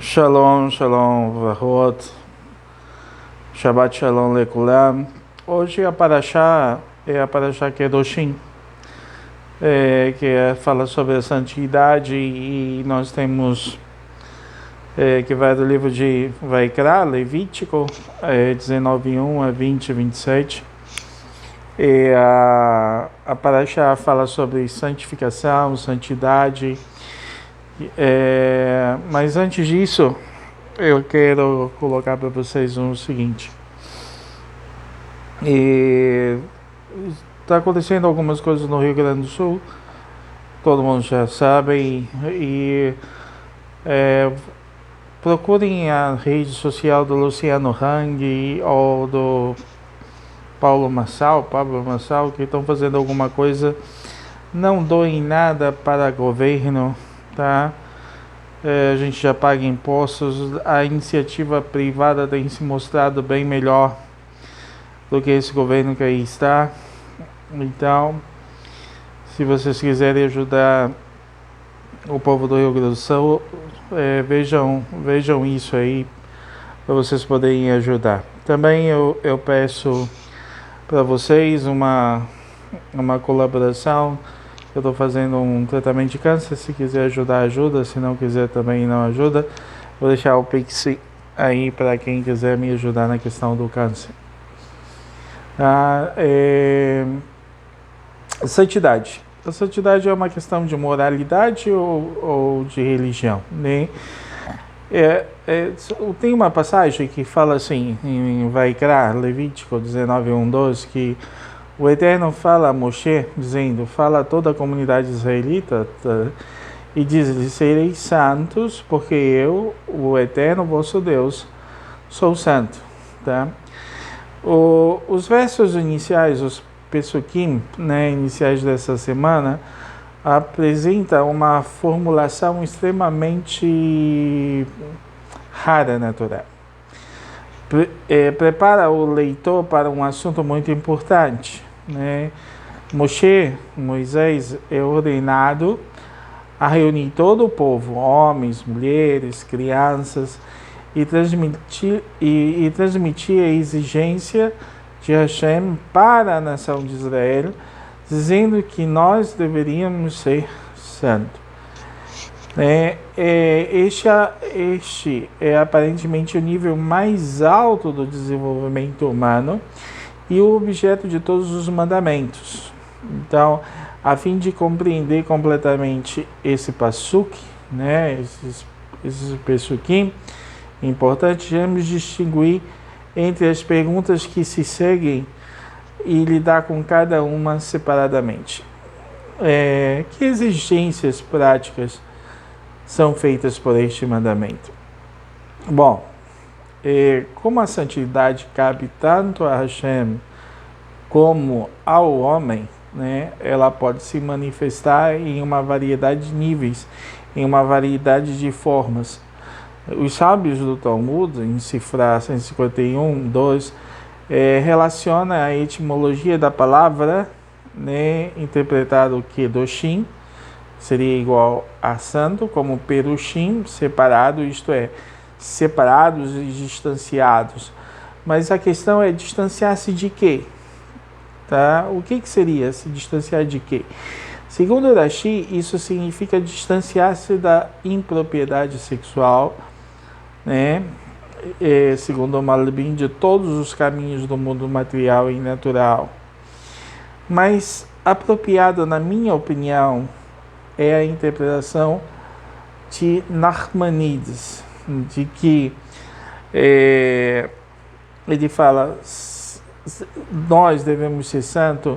Shalom, shalom, Vahot, Shabbat shalom lekulam. Hoje a Parashá é a Parashá Kedoshim, fala sobre a santidade, e nós temos que vai do livro de Vaikra, Levítico, 19:1 a 20:27. E a Parashá fala sobre santificação, santidade. Mas antes disso, eu quero colocar para vocês o seguinte. Está acontecendo algumas coisas no Rio Grande do Sul, todo mundo já sabe, procurem a rede social do Luciano Hang ou do Pablo Marçal, que estão fazendo alguma coisa. Não doem nada para o governo, tá? A gente já paga impostos, a iniciativa privada tem se mostrado bem melhor do que esse governo que aí está. Então, se vocês quiserem ajudar o povo do Rio Grande do Sul, vejam isso aí, para vocês poderem ajudar. Também eu peço para vocês uma colaboração. Eu estou fazendo um tratamento de câncer. Se quiser ajudar, ajuda. Se não quiser, também não ajuda. Vou deixar o Pix aí para quem quiser me ajudar na questão do câncer. Santidade. A santidade é uma questão de moralidade ou de religião, né? Tem uma passagem que fala assim, em Vaikra, Levítico 19:1-2, que o Eterno fala a Moshe, dizendo: fala a toda a comunidade israelita, e diz-lhe: sereis santos, porque eu, o Eterno vosso Deus, sou santo. Tá? Os versos iniciais, os Pesukim, né, iniciais dessa semana, apresenta uma formulação extremamente rara na Torá. Prepara o leitor para um assunto muito importante, né? Moisés é ordenado a reunir todo o povo, homens, mulheres, crianças, e transmitir a exigência de Hashem para a nação de Israel, dizendo que nós deveríamos ser santos. Este é aparentemente o nível mais alto do desenvolvimento humano e o objeto de todos os mandamentos. Então, a fim de compreender completamente esse pasuk, né, esses pesukim, é importante distinguir entre as perguntas que se seguem e lidar com cada uma separadamente. Que exigências práticas são feitas por este mandamento? Bom, como a santidade cabe tanto a Hashem como ao homem, né, ela pode se manifestar em uma variedade de níveis, em uma variedade de formas. Os sábios do Talmud, em Sifra 151:2, relaciona a etimologia da palavra, né, interpretado Kedoshim, seria igual a santo, como Perushim, separado, isto é, separados e distanciados. Mas a questão é distanciar-se de quê? Tá? O que seria se distanciar de quê? Segundo o Rashi, isso significa distanciar-se da impropriedade sexual, né? Segundo o Malbim, de todos os caminhos do mundo material e natural. Mas apropriado, na minha opinião, é a interpretação de Nachmanides, de que ele fala: nós devemos ser santos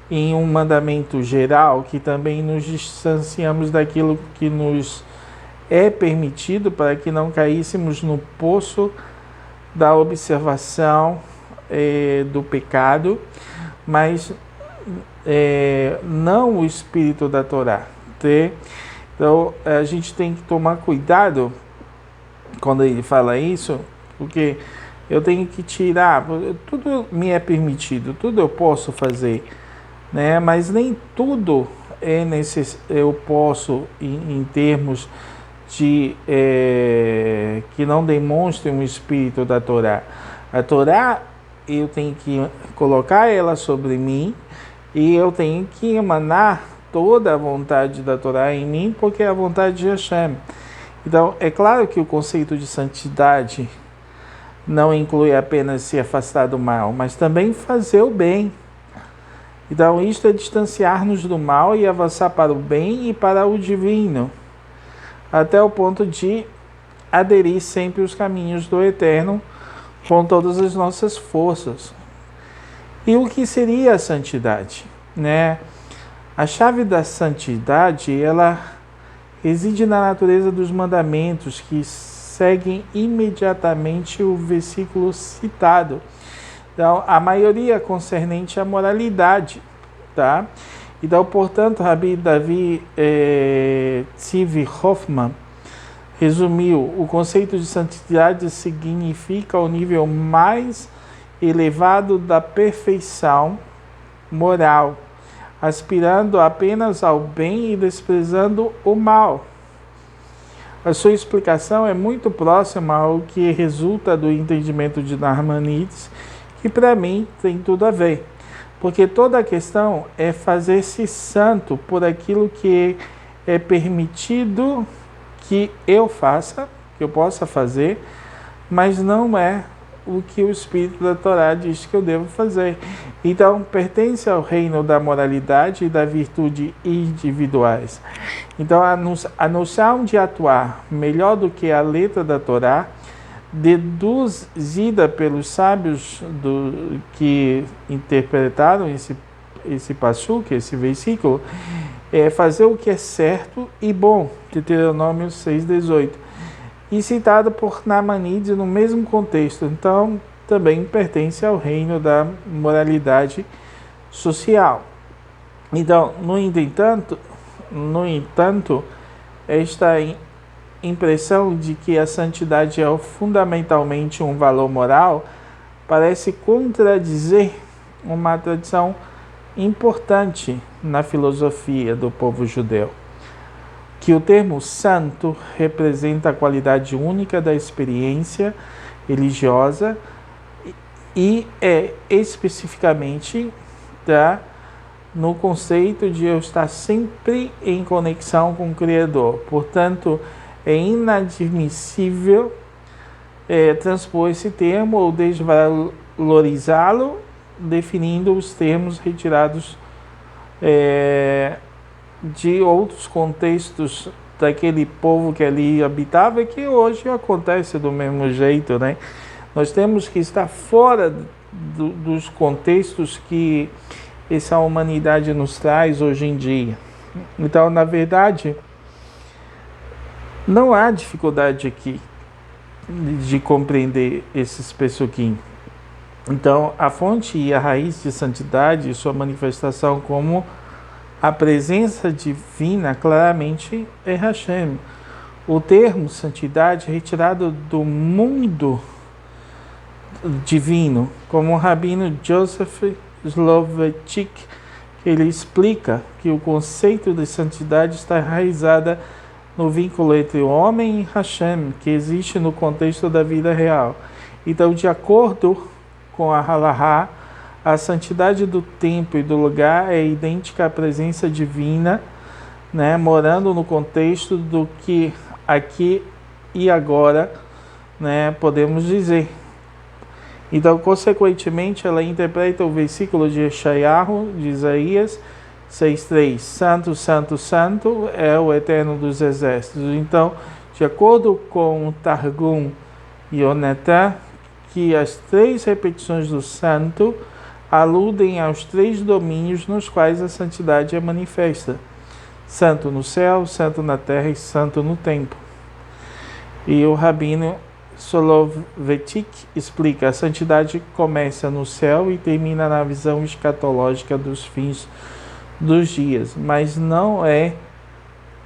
em um mandamento geral, que também nos distanciamos daquilo que nos é permitido, para que não caíssemos no poço da observação do pecado, mas não o espírito da Torá. Então a gente tem que tomar cuidado quando ele fala isso, porque eu tenho que tirar, tudo me é permitido, tudo eu posso fazer, né? Mas nem tudo eu posso, em termos que não demonstre um espírito da Torá. A Torá, eu tenho que colocar ela sobre mim e eu tenho que emanar toda a vontade da Torá em mim, porque é a vontade de Hashem. Então, é claro que o conceito de santidade não inclui apenas se afastar do mal, mas também fazer o bem. Então, isto é distanciar-nos do mal e avançar para o bem e para o divino, até o ponto de aderir sempre aos caminhos do Eterno com todas as nossas forças. E o que seria a santidade, né? A chave da santidade, ela reside na natureza dos mandamentos que seguem imediatamente o versículo citado. Então, a maioria concernente à moralidade, tá? Então, portanto, Rabbi Davi Tzvi Hoffman resumiu: o conceito de santidade significa o nível mais elevado da perfeição moral, aspirando apenas ao bem e desprezando o mal. A sua explicação é muito próxima ao que resulta do entendimento de Narmanides, que para mim tem tudo a ver. Porque toda a questão é fazer-se santo por aquilo que é permitido que eu faça, que eu possa fazer, mas não é o que o Espírito da Torá diz que eu devo fazer. Então, pertence ao reino da moralidade e da virtude individuais. Então, a noção de atuar melhor do que a letra da Torá, deduzida pelos sábios que interpretaram esse passuque, esse versículo, é fazer o que é certo e bom, Deuteronômio 6,18, e citado por Narmanides no mesmo contexto. Então, também pertence ao reino da moralidade social. Então, no entanto, esta impressão de que a santidade é fundamentalmente um valor moral parece contradizer uma tradição importante na filosofia do povo judeu, que o termo santo representa a qualidade única da experiência religiosa e é especificamente no conceito de eu estar sempre em conexão com o Criador. Portanto, é inadmissível transpor esse termo ou desvalorizá-lo, definindo os termos retirados de outros contextos daquele povo que ali habitava, e que hoje acontece do mesmo jeito, né? Nós temos que estar fora dos contextos que essa humanidade nos traz hoje em dia. Então, na verdade, não há dificuldade aqui de compreender esses pesuquim. Então, a fonte e a raiz de santidade e sua manifestação como a presença divina claramente é Hashem. O termo santidade é retirado do mundo divino, como o rabino Joseph Soloveitchik, ele explica que o conceito de santidade está enraizada no vínculo entre o homem e Hashem, que existe no contexto da vida real. Então, de acordo com a Halahá, a santidade do tempo e do lugar é idêntica à presença divina, né, morando no contexto do que aqui e agora, né, podemos dizer. Então, consequentemente, ela interpreta o versículo de Yeshayahu, de Isaías 6,3. Santo, santo, santo é o Eterno dos Exércitos. Então, de acordo com o Targum Yonatan, que as 3 repetições do santo aludem aos 3 domínios nos quais a santidade é manifesta: santo no céu, santo na terra e santo no templo. E o rabino Soloveitchik explica: a santidade começa no céu e termina na visão escatológica dos fins dos dias, mas não é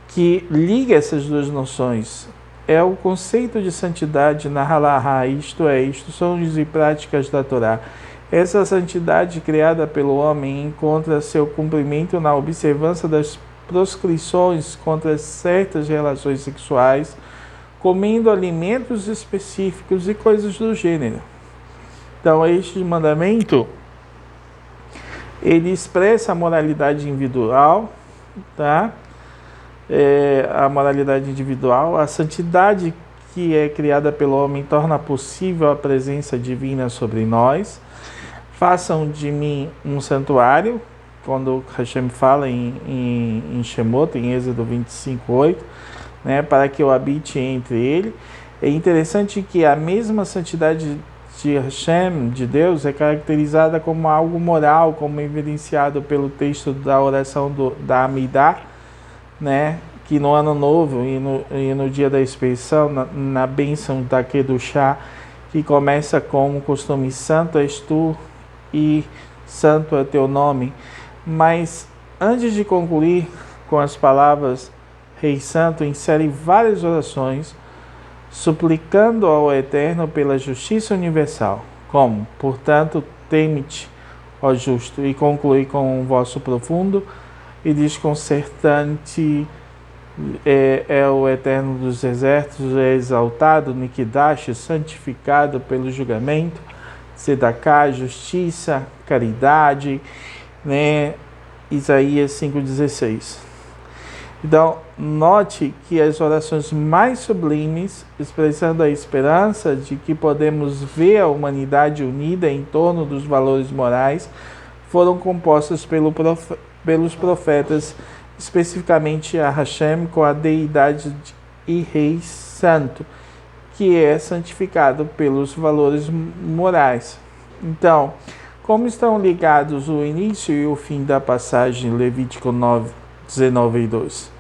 que liga essas duas noções. É o conceito de santidade na halahá, isto é, instruções e práticas da Torá. Essa santidade criada pelo homem encontra seu cumprimento na observância das proscrições contra certas relações sexuais, comendo alimentos específicos e coisas do gênero. Então, este mandamento, ele expressa a moralidade individual, tá? A moralidade individual, a santidade que é criada pelo homem torna possível a presença divina sobre nós. Façam de mim um santuário, quando Hashem fala em Shemot, em Êxodo 25:8, né, para que eu habite entre ele. É interessante que a mesma santidade de Hashem, de Deus, é caracterizada como algo moral, como evidenciado pelo texto da oração da Amidah, né, que no Ano Novo e no dia da expiação, na bênção da Kedushá, que começa com o costume: Santo és tu e santo é teu nome. Mas antes de concluir com as palavras Rei Santo, insere várias orações suplicando ao Eterno pela justiça universal, como: portanto, teme-te, ó justo, e conclui com um vosso profundo e desconcertante é o Eterno dos exércitos, é exaltado, Nikidash, santificado pelo julgamento, Sedaká, justiça, caridade, né? Isaías 5,16. Então, note que as orações mais sublimes, expressando a esperança de que podemos ver a humanidade unida em torno dos valores morais, foram compostas pelos profetas, especificamente a Hashem, com a deidade e Rei Santo, que é santificado pelos valores morais. Então, como estão ligados o início e o fim da passagem Levítico 9, 19 e 2?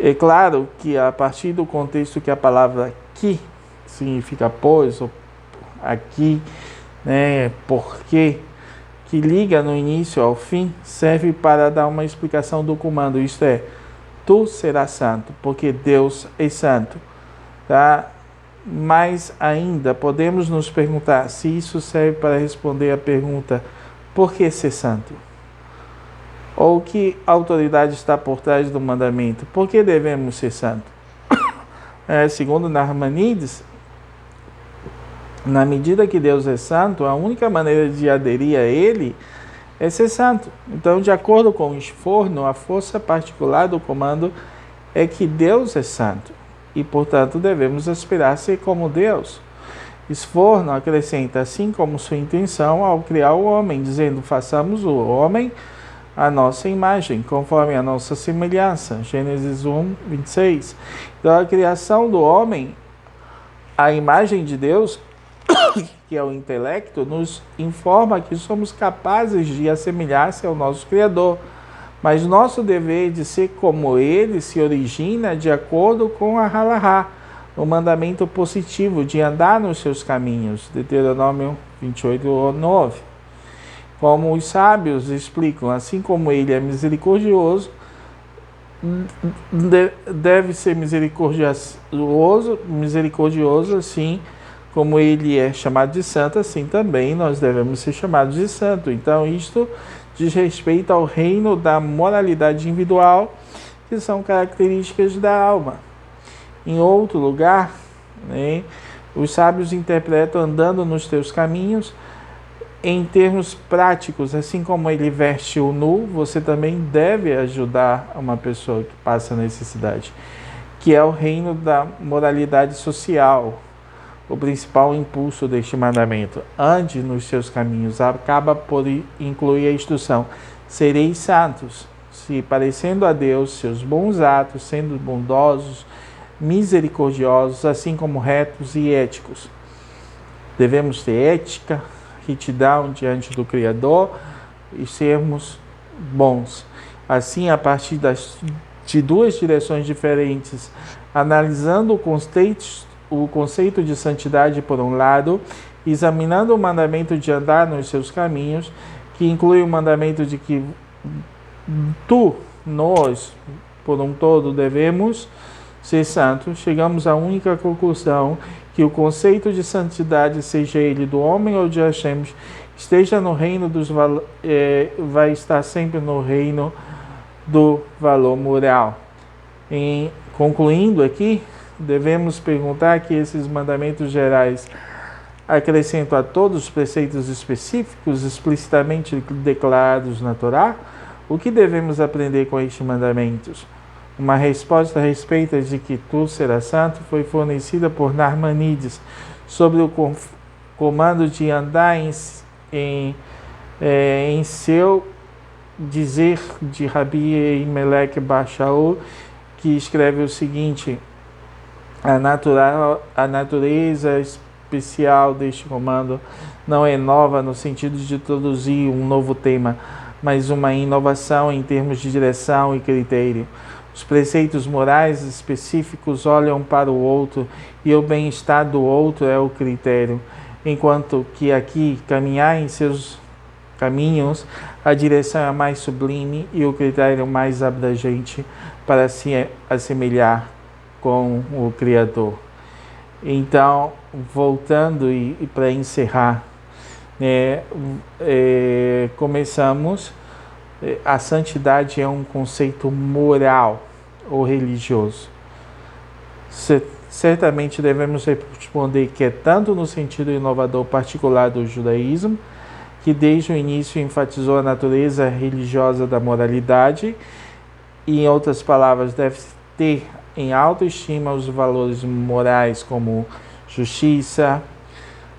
É claro que a partir do contexto que a palavra que significa pois, ou aqui, né, porque, que liga no início ao fim, serve para dar uma explicação do comando, isto é, tu serás santo, porque Deus é santo, tá? Mas ainda podemos nos perguntar se isso serve para responder a pergunta: por que ser santo? Ou que autoridade está por trás do mandamento? Por que devemos ser santos? Segundo Narmanides, na medida que Deus é santo, a única maneira de aderir a Ele é ser santo. Então, de acordo com o Sforno, a força particular do comando é que Deus é santo e, portanto, devemos aspirar a ser como Deus. Sforno acrescenta: assim como sua intenção ao criar o homem, dizendo: façamos o homem a nossa imagem, conforme a nossa semelhança. Gênesis 1, 26. Então, a criação do homem, a imagem de Deus, que é o intelecto, nos informa que somos capazes de assemelhar-se ao nosso Criador. Mas nosso dever de ser como Ele se origina de acordo com a Halahá, o mandamento positivo de andar nos seus caminhos. Deuteronômio 28, 9. Como os sábios explicam, assim como Ele é misericordioso, deve ser misericordioso, assim como Ele é chamado de santo, assim também nós devemos ser chamados de santo. Então, isto diz respeito ao reino da moralidade individual, que são características da alma. Em outro lugar, né, os sábios interpretam andando nos teus caminhos em termos práticos. Assim como ele veste o nu, você também deve ajudar uma pessoa que passa necessidade, que é o reino da moralidade social. O principal impulso deste mandamento: ande nos seus caminhos, acaba por incluir a instrução: sereis santos, se parecendo a Deus, seus bons atos, sendo bondosos, misericordiosos, assim como retos e éticos. Devemos ter ética, retidão diante do Criador e sermos bons. Assim, a partir de duas direções diferentes, analisando o conceito de santidade por um lado, examinando o mandamento de andar nos seus caminhos, que inclui o mandamento de que nós, por um todo, devemos ser santos, chegamos à única conclusão: que o conceito de santidade, seja ele do homem ou de Hashem, esteja no reino vai estar sempre no reino do valor moral. Concluindo aqui, devemos perguntar que esses mandamentos gerais acrescentam a todos os preceitos específicos explicitamente declarados na Torá? O que devemos aprender com estes mandamentos? Uma resposta a respeito de que tu serás santo foi fornecida por Narmanides sobre o comando de andar em seu dizer de Rabi Elimelech bar Shaul, que escreve o seguinte: a natureza especial deste comando não é nova no sentido de introduzir um novo tema, mas uma inovação em termos de direção e critério. Os preceitos morais específicos olham para o outro e o bem-estar do outro é o critério, enquanto que aqui caminhar em seus caminhos, a direção é mais sublime e o critério mais abrangente para se assemelhar com o Criador. Então, voltando e para encerrar, começamos. A santidade é um conceito moral ou religioso. Certamente devemos responder que é tanto no sentido inovador particular do judaísmo, que desde o início enfatizou a natureza religiosa da moralidade, e em outras palavras, deve ter em autoestima os valores morais como justiça,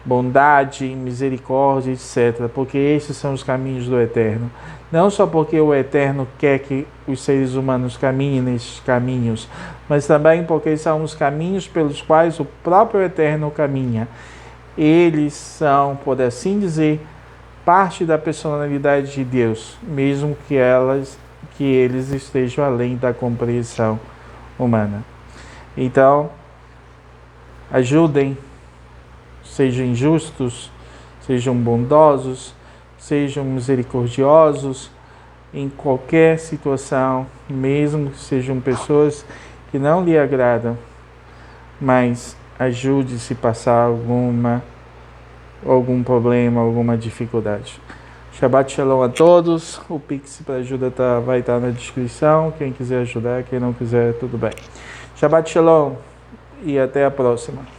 bondade, misericórdia, etc., porque estes são os caminhos do Eterno. Não só porque o Eterno quer que os seres humanos caminhem nestes caminhos, mas também porque são os caminhos pelos quais o próprio Eterno caminha. Eles são, por assim dizer, parte da personalidade de Deus, mesmo que eles estejam além da compreensão humana. Então, ajudem, sejam justos, sejam bondosos, sejam misericordiosos em qualquer situação, mesmo que sejam pessoas que não lhe agradam, mas ajude se passar algum problema, alguma dificuldade. Shabbat Shalom a todos. O Pix para ajuda vai estar na descrição. Quem quiser ajudar, quem não quiser, tudo bem. Shabbat Shalom e até a próxima.